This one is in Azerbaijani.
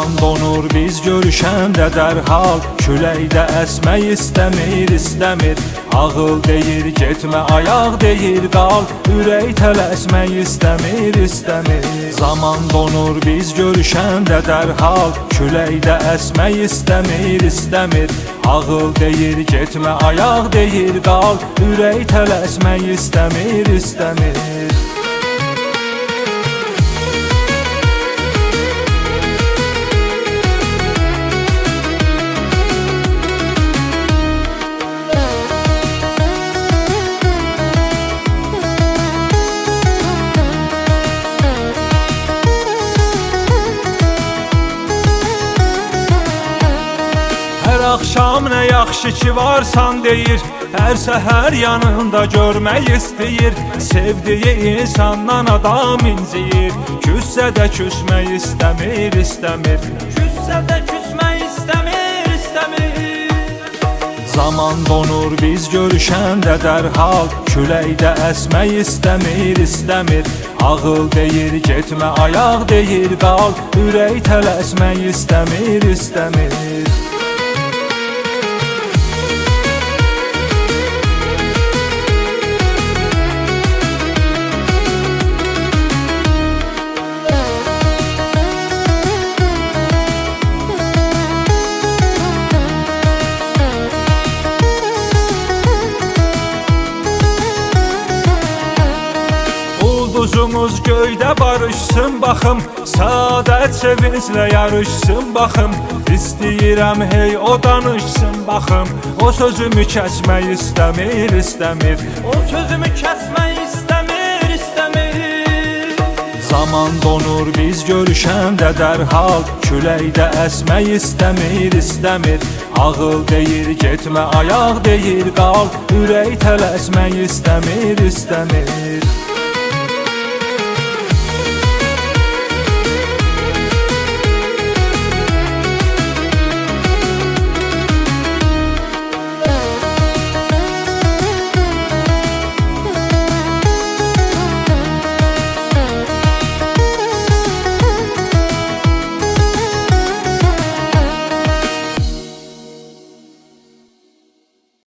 Zaman donur biz görüşəndə dərhal, küləkdə əsmək istəmir. Ağıl deyir getmə, ayaq deyir qal, ürək tələsmək istəmir. Zaman donur biz görüşəndə dərhal, küləkdə əsmək istəmir. Ağıl deyir getmə, ayaq deyir qal, ürək tələsmək istəmir. Hər axşam nə yaxşı ki varsan deyir, hər səhər yanında görmək istəyir. Sevdiyi insandan adam inciyir, küssə də küsmək istəmir. Küssə də küsmək istəmir. Zaman donur biz görüşəndə dərhal, küləkdə əsmək istəmir. Ağıl deyir getmə, ayaq deyir qal, ürək tələsmək istəmir. Ulduzumuz göydə barışsın baxım, saadət sevinclə yarışsın baxım. İstəyirəm hey o danışsın baxım, o sözümü kəsmək istəmir. O sözümü kəsmək istəmir. Zaman donur biz görüşəndə dərhal, küləkdə əsmək istəmir. Ağıl deyir getmə, ayaq deyir qal, ürək tələsmək istəmir.